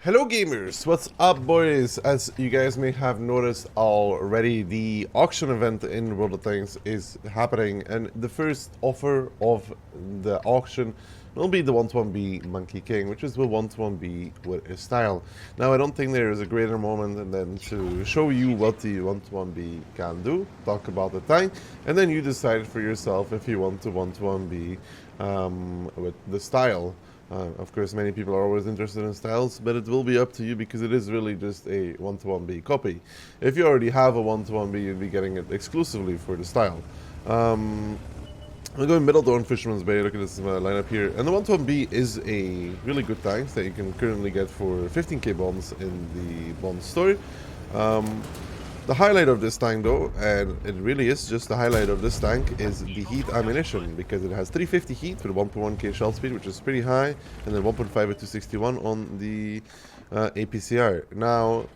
Hello gamers, what's up boys? As you guys may have noticed already, the auction event in World of Tanks is happening, and the first offer of the auction will be the 1-1B Monkey King, which is the 1-1B with a style. Now I don't think there is a greater moment than to show you what the 1-1B can do, talk about the tank, and then you decide for yourself if you want to 1-1B with the style. Of course, many people are always interested in styles, but it will be up to you because it is really just a 1-1B copy. If you already have a 1-1B, you'll be getting it exclusively for the style. I'm going middle door on Fisherman's Bay. Look at this lineup here. And the 1-1B is a really good tank that you can currently get for 15k bonds in the bond store. The highlight of this tank though, and it really is just the highlight of this tank, is the heat ammunition, because it has 350 heat with 1.1k shell speed, which is pretty high, and then 1.5 with 261 on the APCR. Now,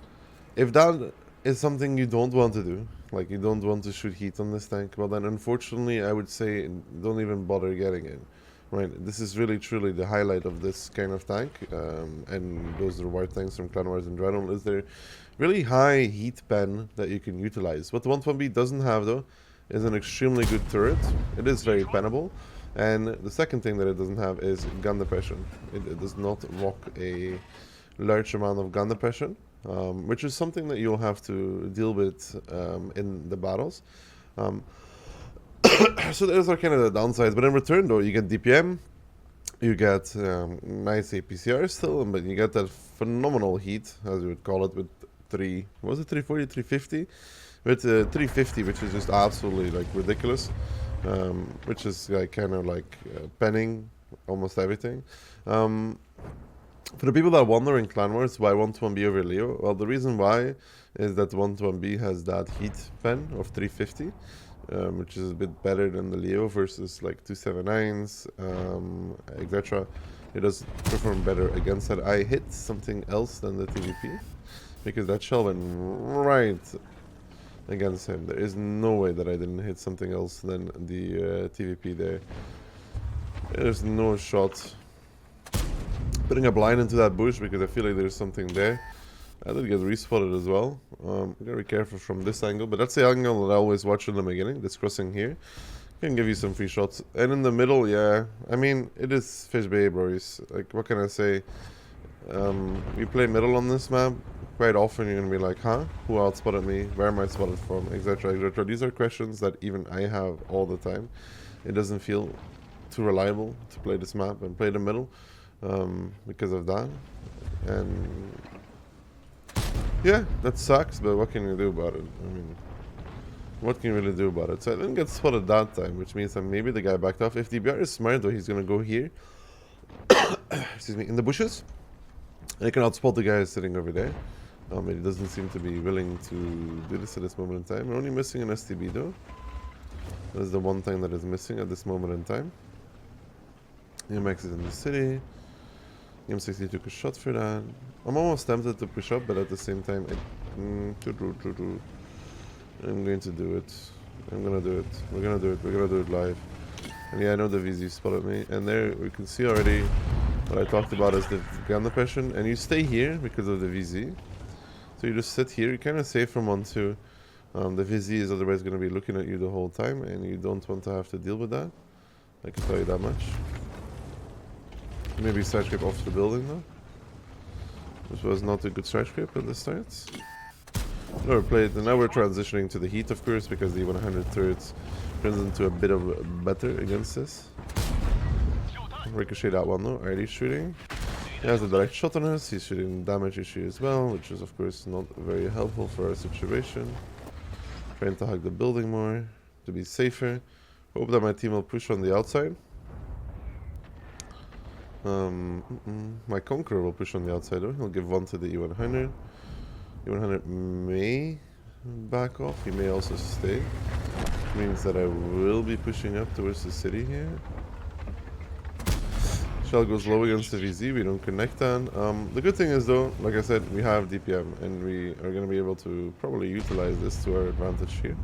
if that is something you don't want to do, like you don't want to shoot heat on this tank, well then unfortunately I would say don't even bother getting it. Right, this is really truly the highlight of this kind of tank, and those reward tanks from Clan Wars in general is their really high heat pen that you can utilize. What the 1-1B doesn't have though is an extremely good turret. It is very pennable, and the second thing that it doesn't have is gun depression. It does not rock a large amount of gun depression, which is something that you'll have to deal with in the battles. So those are kind of the downsides, but in return though you get DPM, you get nice APCR still, but you get that phenomenal heat, as you would call it, with 340, 350? With 350, which is just absolutely like ridiculous, which is like kind of like penning almost everything. For the people that are wondering Clan Wars why 1-1B over Leo, well the reason why is that 1-1B has that heat pen of 350. Which is a bit better than the Leo versus like 279s, etc. It does perform better against that. I hit something else than the TVP because that shell went right against him. There is no way that I didn't hit something else than the TVP there. There's no shot. Putting a blind into that bush because I feel like there's something there. I did get respotted as well. You gotta be careful from this angle, but that's the angle that I always watch in the beginning. This crossing here can give you some free shots. And in the middle, yeah, I mean, it is Fish Bay, bros. Like, what can I say? You play middle on this map, quite often you're gonna be like, huh? Who outspotted me? Where am I spotted from? Etc. etc. These are questions that even I have all the time. It doesn't feel too reliable to play this map and play the middle because of that. And yeah, that sucks, but what can you do about it? I mean, what can you really do about it? So I didn't get spotted that time, which means that maybe the guy backed off. If DBR is smart though, he's gonna go here. Excuse me, in the bushes. And he can outspot the guy sitting over there. He doesn't seem to be willing to do this at this moment in time. We're only missing an STB though. That's the one thing that is missing at this moment in time. EMX is in the city. M60 took a shot for that. I'm almost tempted to push up, but at the same time, I'm going to do it. I'm gonna do it. We're gonna do it. We're gonna do it live. And yeah, I know the VZ spotted me. And there we can see already what I talked about is the gun depression. And you stay here because of the VZ. So you just sit here. You're kind of safe from 1-2. The VZ is otherwise going to be looking at you the whole time, and you don't want to have to deal with that. I can tell you that much. Maybe side scrape off the building though. Which was not a good side scrape at the start. No, played, and now we're transitioning to the heat, of course, because the 100 turrets turns into a bit of better against this. Ricochet that one though, already shooting. He has a direct shot on us, he's shooting damage issue as well, which is of course not very helpful for our situation. Trying to hug the building more, to be safer. Hope that my team will push on the outside. My Conqueror will push on the outside though. He'll give one to the E100. E100 may back off. He may also stay. Which means that I will be pushing up towards the city here. Shell goes low against the VZ. We don't connect that. The good thing is though, like I said, we have DPM and we are going to be able to probably utilize this to our advantage here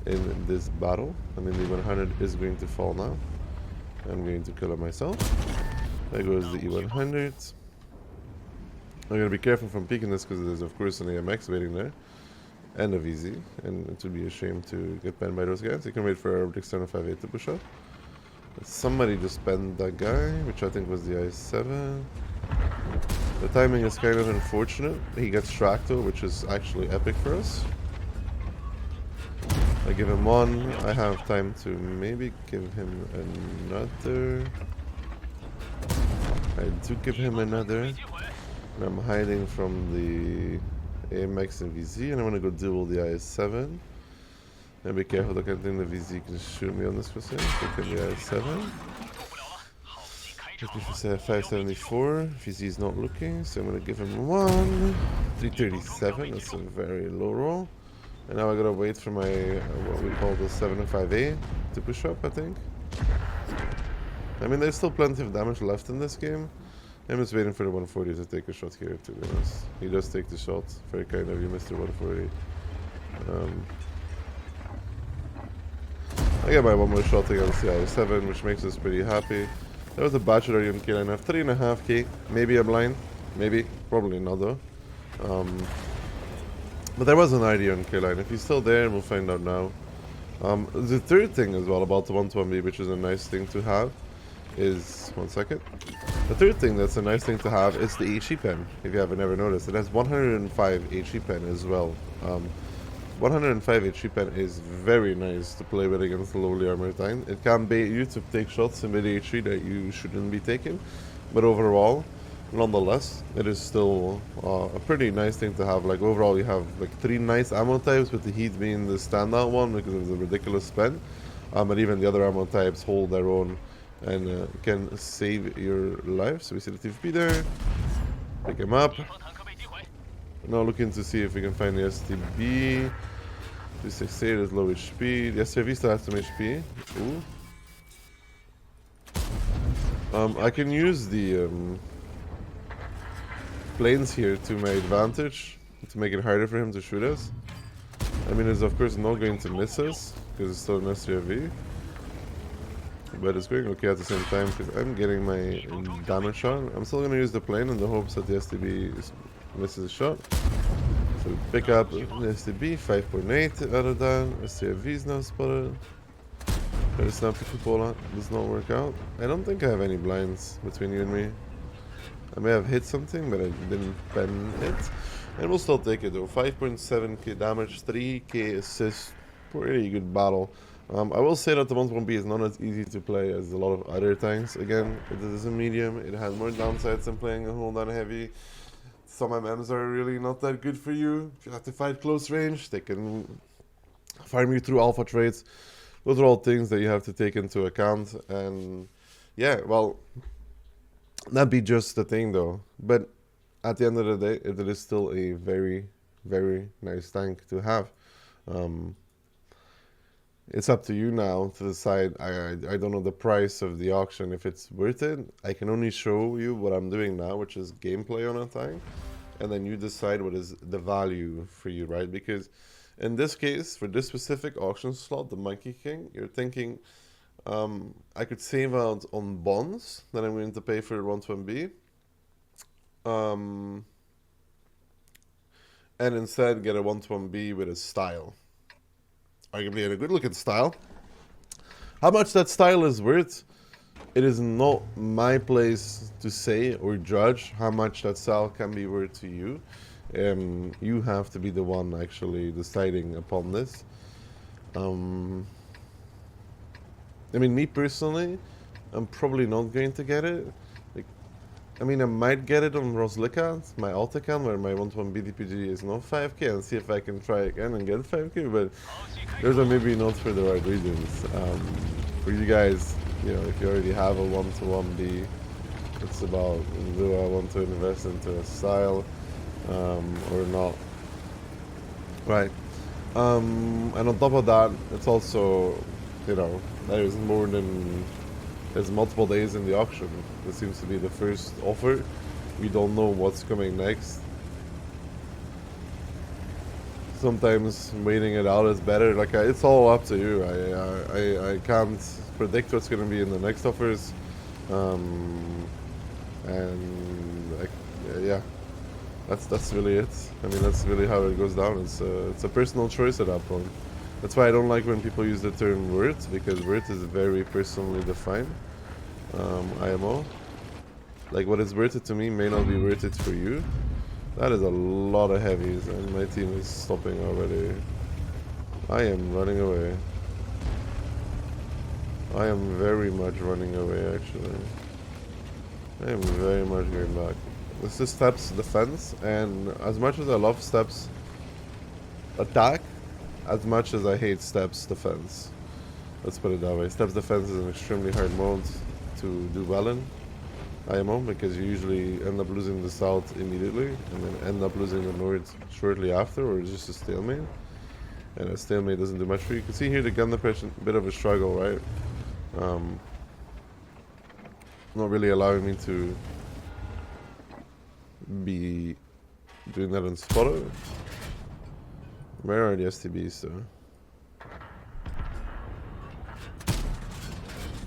in this battle. I mean, the 100 is going to fall now. I'm going to kill it myself. There goes the E100. I'm gonna be careful from peeking this because there's of course an AMX waiting there. And a VZ, and it would be a shame to get banned by those guys. You can wait for our external 5-8 to push up. Somebody just banned that guy, which I think was the I7. The timing is kind of unfortunate. He gets tracked though, which is actually epic for us. I give him one. I have time to maybe give him another. I do give him another. And I'm hiding from the AMX and VZ, and I want to go duel the IS-7. And be careful, I can think the VZ can shoot me on this percent. Look at the IS-7. Let me say 574. VZ is not looking, so I'm going to give him one. 337, that's a very low roll. And now I gotta wait for my, what we call the 705A to push up, I think. I mean, there's still plenty of damage left in this game. I'm just waiting for the 140 to take a shot here, to be honest. He does take the shot. Very kind of you, Mr. 140. I get my one more shot against the IS-7, which makes us pretty happy. That was a bachelor UMK line. I have 3.5k. Maybe a blind. Maybe. Probably not, though. But there was an idea on K-line. If he's still there, we'll find out now. The third thing as well about the 120B, which is a nice thing to have, is... One second. The third thing that's a nice thing to have is the HE pen, if you haven't ever noticed. It has 105 HE pen as well. 105 HE pen is very nice to play with against the lowly armored tank. It can bait you to take shots in mid HE that you shouldn't be taking. But overall, nonetheless, it is still a pretty nice thing to have. Like overall, you have like 3 nice ammo types, with the heat being the standout one because of the ridiculous spend. But even the other ammo types hold their own and can save your life. So we see the TFP there. Pick him up. Now looking to see if we can find the STB. 268 is low HP. The SRV still has some HP. Ooh. I can use the planes here to my advantage to make it harder for him to shoot us. I mean, it's of course not going to miss us because it's still an SRV, but it's going okay at the same time because I'm getting my damage shot. I'm still going to use the plane in the hopes that the STB misses a shot. So pick up the STB, 5.8 out of that. STRV is now spotted. Try to snap the cupola, does not work out. I don't think I have any blinds between you and me. I may have hit something, but I didn't pen it. And we'll still take it though. 5.7k damage, 3k assist. Pretty good battle. I will say that the 1.1B is not as easy to play as a lot of other tanks. Again, it is a medium. It has more downsides than playing a hold on heavy. Some MMs are really not that good for you. If you have to fight close range, they can farm you through alpha trades. Those are all things that you have to take into account. And yeah, well, that'd be just the thing though. But at the end of the day, it is still a very, very nice tank to have. It's up to you now to decide. I don't know the price of the auction, if it's worth it. I can only show you what I'm doing now, which is gameplay on a tank. And then you decide what is the value for you, right? Because in this case, for this specific auction slot, the Monkey King, you're thinking, I could save out on bonds that I'm going to pay for the 120B. And instead get a 120B with a style. Arguably a good look at the style. How much that style is worth, it is not my place to say or judge how much that style can be worth to you. You have to be the one actually deciding upon this. I mean, me personally, I'm probably not going to get it. Like, I mean, I might get it on Roslika, my alt account, where my 121 BDPG is not 5k, and see if I can try again and get 5k, but those are maybe not for the right reasons. For you guys, you know, if you already have a 1-to-1B, it's about, do I want to invest into a style or not? Right. And on top of that, it's also, you know, there's multiple days in the auction. This seems to be the first offer. We don't know what's coming next. Sometimes waiting it out is better. Like, it's all up to you. I can't predict what's going to be in the next offers. And yeah, That's really it. I mean, that's really how it goes down. It's a personal choice at that point. That's why I don't like when people use the term worth, because worth is very personally defined. IMO. Like, what is worth it to me may not be worth it for you. That is a lot of heavies, and my team is stopping already. I am running away. I am very much running away, actually. I am very much going back. This is Steps defense, and as much as I love Steps attack, as much as I hate Steps defense. Let's put it that way. Steps defense is an extremely hard mode to do well in IMO, because you usually end up losing the south immediately and then end up losing the north shortly after, or it's just a stalemate. And a stalemate doesn't do much for you. You can see here the gun depression, bit of a struggle, right? Not really allowing me to be doing that on spotter. Where are the STBs though?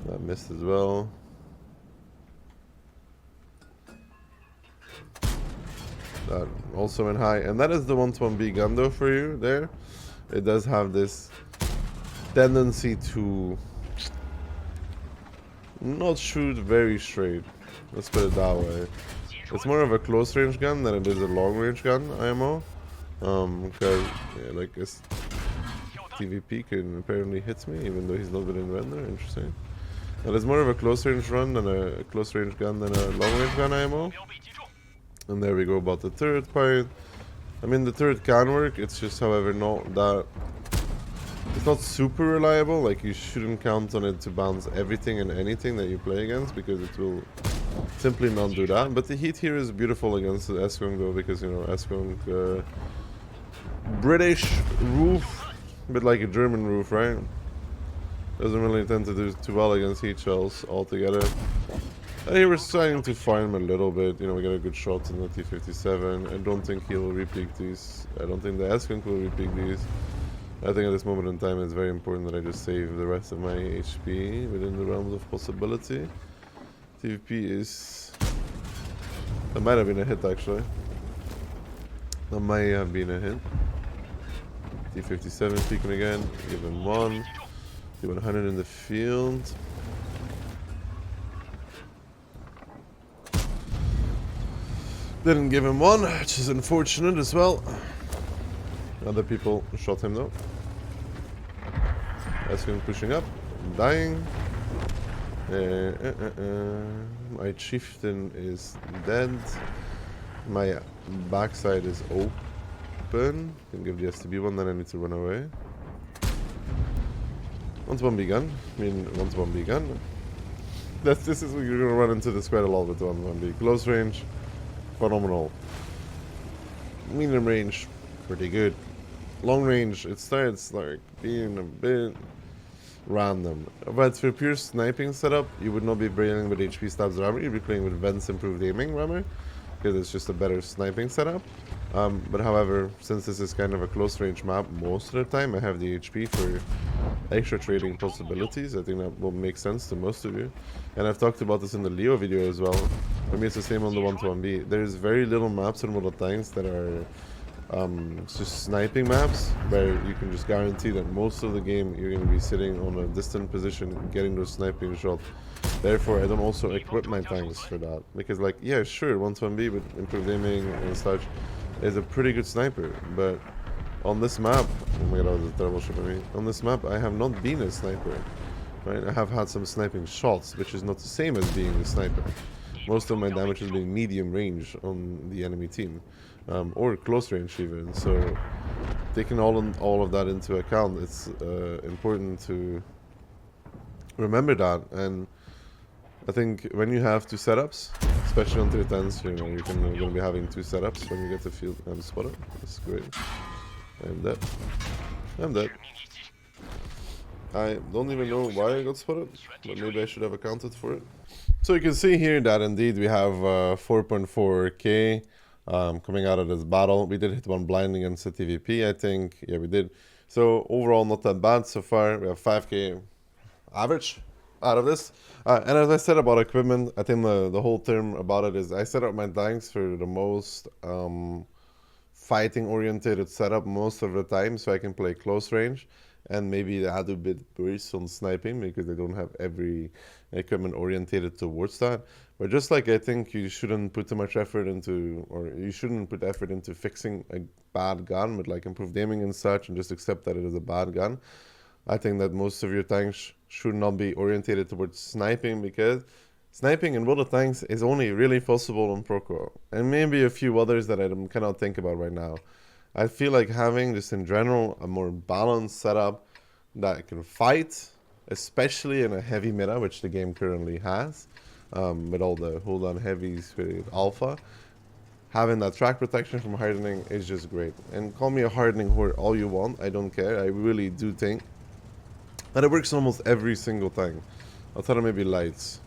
That missed as well. That also went high, and that is the 1-1B gun though for you there. It does have this tendency to not shoot very straight. Let's put it that way. It's more of a close range gun than it is a long range gun, IMO. Because yeah, like this TVP can apparently hits me even though he's not within render. Interesting. And it's more of a close range run than a close range gun than a long range gun IMO. And there we go about the turret part. I mean, the turret can work, it's just, however, not that... It's not super reliable. Like, you shouldn't count on it to bounce everything and anything that you play against, because it will simply not do that. But the heat here is beautiful against the Eskong though, because, you know, Eskong... British roof, a bit like a German roof, right? Doesn't really tend to do too well against heat shells altogether. And here we're starting to farm a little bit. You know, we got a good shot in the T-57. I don't think he'll repeat these. I don't think the Eskunk will repeat these. I think at this moment in time it's very important that I just save the rest of my HP within the realms of possibility. TVP is... That might have been a hit, actually. That might have been a hit. T-57 peeking again. Give him one. Do 100 in the field. Didn't give him one, which is unfortunate as well. Other people shot him though. That's him pushing up, dying. My chieftain is dead. My backside is open. Can give the STB one, then I need to run away. 1-1B gun. I mean, 1-1B gun. This is what you're gonna run into this quite a lot with 1-1B. Close range. Phenomenal. Medium range, pretty good. Long range, it starts like being a bit random. But for pure sniping setup, you would not be playing with HP stabs rammer, you'd be playing with Vents improved aiming rammer, because it's just a better sniping setup. But however, since this is kind of a close range map, most of the time I have the HP for extra trading possibilities. I think that will make sense to most of you. And I've talked about this in the Leo video as well. For me, it's the same on the 1-1B. There's very little maps in World of Tanks that are just sniping maps, where you can just guarantee that most of the game you're going to be sitting on a distant position and getting those sniping shots. Therefore, I don't also equip my tanks for that. Because, like, yeah, sure, 1-1B with improved aiming and such is a pretty good sniper, but on this map, oh my god, that was a terrible shot for me. On this map, I have not been a sniper, right? I have had some sniping shots, which is not the same as being a sniper. Most of my damage has been medium range on the enemy team, or close range even. So, taking all of that into account, it's important to remember that. And I think when you have two setups, especially on tier 10s, you know, you're going to be having two setups when you get the field and spotter. That's great. I'm dead. I'm dead. I don't even know why I got spotted, but maybe I should have accounted for it. So you can see here that indeed we have 4.4k coming out of this battle. We did hit one blind against the TVP, I think. Yeah, we did. So overall, not that bad so far. We have 5k average out of this. And as I said about equipment, I think the whole term about it is I set up my tanks for the most fighting oriented setup most of the time, so I can play close range and maybe add a bit burst on sniping because I don't have every equipment orientated towards that. But just like I think you shouldn't put too much effort into, or you shouldn't put effort into fixing a bad gun with like improved aiming and such and just accept that it is a bad gun. I think that most of your tanks should not be orientated towards sniping because sniping in World of Tanks is only really possible on Proco, and maybe a few others that I cannot think about right now. I feel like having, just in general, a more balanced setup that can fight, especially in a heavy meta, which the game currently has, with all the hold-on heavies with Alpha. Having that track protection from hardening is just great. And call me a hardening whore all you want, I don't care. I really do think that it works on almost every single tank. Outside of maybe lights.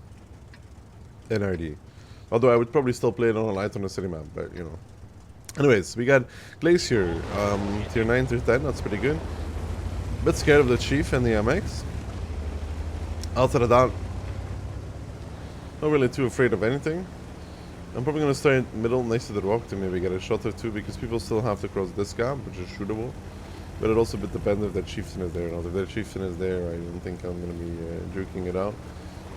NRD. Although I would probably still play it on a light on a city map, but you know. Anyways, we got Glacier, tier 9 through 10, that's pretty good. Bit scared of the Chief and the MX. Outside of that, not really too afraid of anything. I'm probably going to start middle next to the rock to maybe get a shot or two because people still have to cross this gap, which is shootable. But it also a bit depends if that Chieftain is there or not. If that Chieftain is there, I don't think I'm going to be juking it out.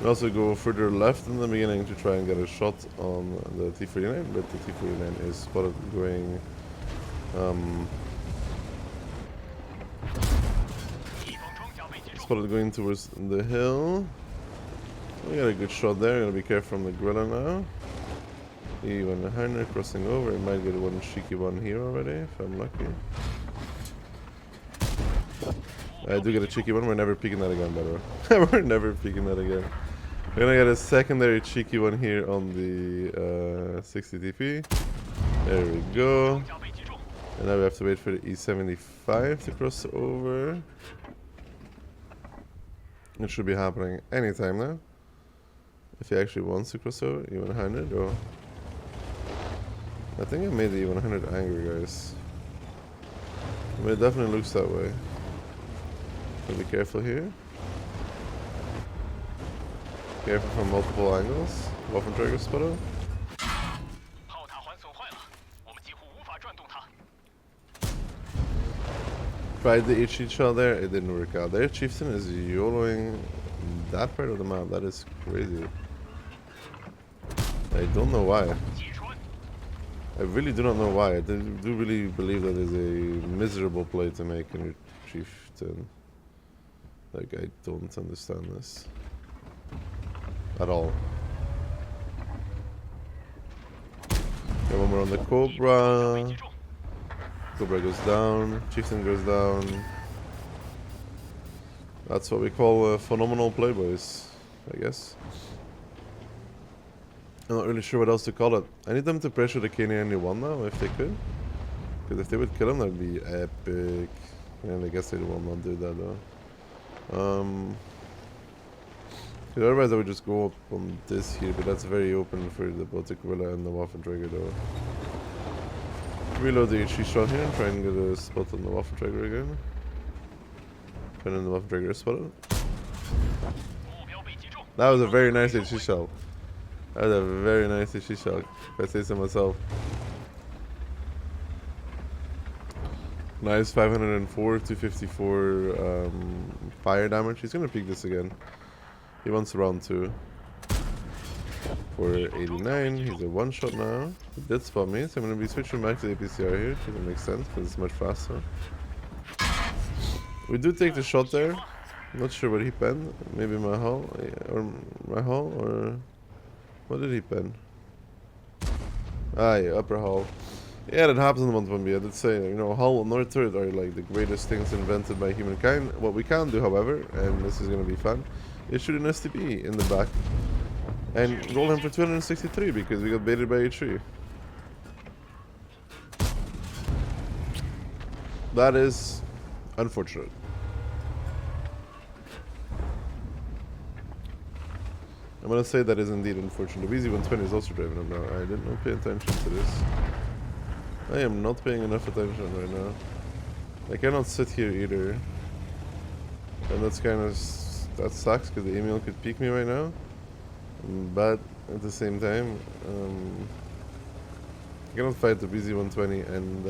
We also go further left in the beginning to try and get a shot on the T-49, but the T-49 is spotted going towards the hill. We got a good shot there. Gotta be careful from the Gorilla now. Even Hunter crossing over. I might get one cheeky one here already if I'm lucky. I do get a cheeky one. We're never peeking that again, by the way. We're never peeking that again. We're gonna get a secondary cheeky one here on the 60 TP. There we go. And now we have to wait for the E75 to cross over. It should be happening anytime now. If he actually wants to cross over, E100 or... I think I made the E100 angry, guys. But it definitely looks that way. So be careful here. Careful from multiple angles. Waffentrager spotted. Tried the HE shot there, it didn't work out. Their Chieftain is YOLOing that part of the map. That is crazy. I don't know why. I really do not know why. I do really believe that is a miserable play to make in your Chieftain. Like, I don't understand this at all. Got one more on the Cobra. Cobra goes down. Chieftain goes down. That's what we call a phenomenal play, boys, I guess. I'm not really sure what else to call it. I need them to pressure the K91 now, if they could. Because if they would kill him, that would be epic. And I guess they will not do that, though. Otherwise I would just go up on this here, but that's very open for the Baltic Gorilla and the Waffentrager, though. Reload the HE shot here and try and get a spot on the Waffentrager again. And then the Waffentrager is spotted. That was a very nice HE shot. That was a very nice HE shot, if I say so myself. Nice 504, 254 fire damage. He's gonna peek this again. He wants round 2. For 89, he's a one shot now. He did spot me, so I'm gonna be switching back to the APCR here, because it makes sense, because it's much faster. We do take the shot there. I'm not sure what he penned. Maybe my hull, or what did he pen? Ah, yeah, upper hull. Yeah, that happens in 1.1b. I did say, you know, hull and north turret are like the greatest things invented by humankind. What we can do, however, and this is gonna be fun, is shoot an STB in the back and roll him for 263 because we got baited by a tree. That is unfortunate. I'm gonna say that is indeed unfortunate. The BZ-120 is also driving him now. I did not pay attention to this. I am not paying enough attention right now. I cannot sit here either. And that's kind of That sucks because the email could peek me right now. But at the same time, I cannot fight the BZ-120 and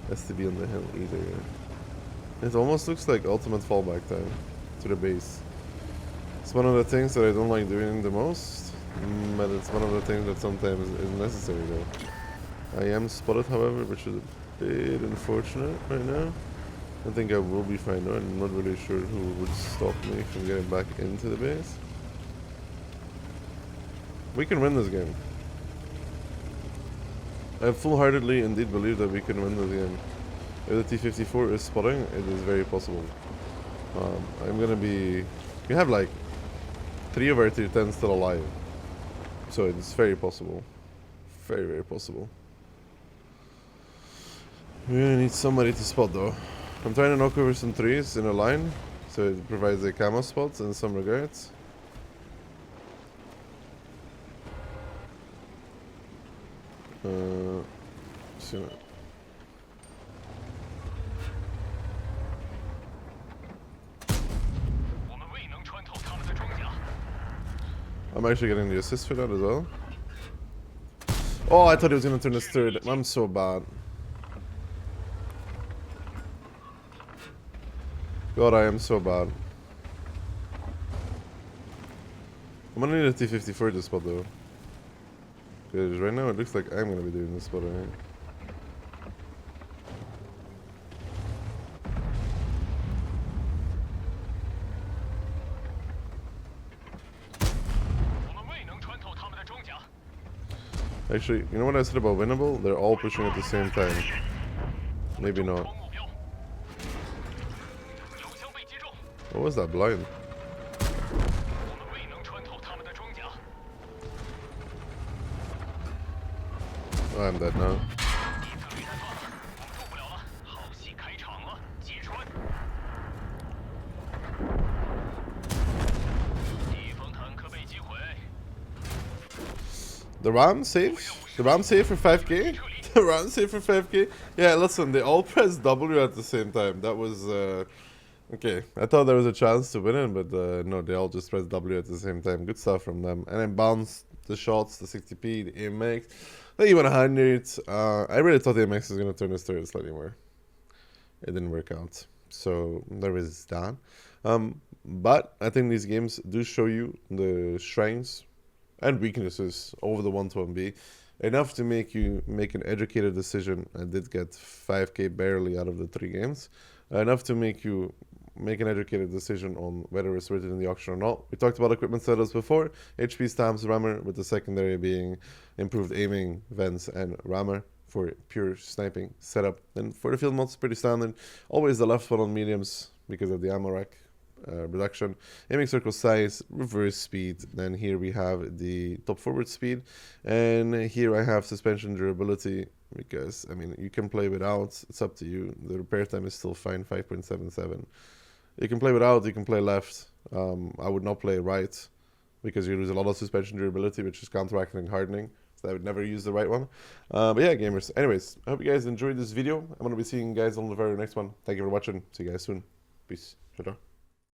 STB on the hill either. It almost looks like ultimate fallback time to the base. It's one of the things that I don't like doing the most, but it's one of the things that sometimes is necessary though. I am spotted, however, which is a bit unfortunate right now. I think I will be fine though. I'm not really sure who would stop me from getting back into the base. We can win this game. I full-heartedly indeed believe that we can win this game. If the T-54 is spotting, it is very possible. I'm gonna be... We have like 3 of our tier 10 still alive. So it's very possible. Very, very possible. We really need somebody to spot though. I'm trying to knock over some trees in a line, so it provides a camo spot in some regards. I'm actually getting the assist for that as well. Oh, I thought he was gonna turn his third. I'm so bad. God, I am so bad. I'm gonna need a T-54 to spot though. Because right now it looks like I'm gonna be doing this spot, right? Actually, you know what I said about winnable? They're all pushing at the same time. Maybe not. What was that blind? Oh, I'm dead now. The round safe? The round safe for 5k? The round safe for 5k? Yeah, listen, they all pressed W at the same time. That was, okay. I thought there was a chance to win it, but no, they all just pressed W at the same time. Good stuff from them. And then bounced the shots, the 60p, the AMX. Then you went 100. I really thought the AMX was going to turn his turret slightly more. It didn't work out. So there is that. But I think these games do show you the strengths and weaknesses over the 1-1B, enough to make you make an educated decision. I did get 5k barely out of the 3 games, enough to make you make an educated decision on whether it's worth it in the auction or not. We talked about equipment setups before, HP stamps, rammer, with the secondary being improved aiming, vents, and rammer for pure sniping setup. And for the field mods, pretty standard. Always the left one on mediums because of the ammo rack reduction, aiming circle size, reverse speed. Then here we have the top forward speed, and here I have suspension durability because I mean you can play without, it's up to you. The repair time is still fine, 5.77. You can play without, you can play left. I would not play right because you lose a lot of suspension durability, which is counteracting and hardening. So I would never use the right one. But yeah, gamers. Anyways, I hope you guys enjoyed this video. I'm going to be seeing you guys on the very next one. Thank you for watching. See you guys soon. Peace. Shut up.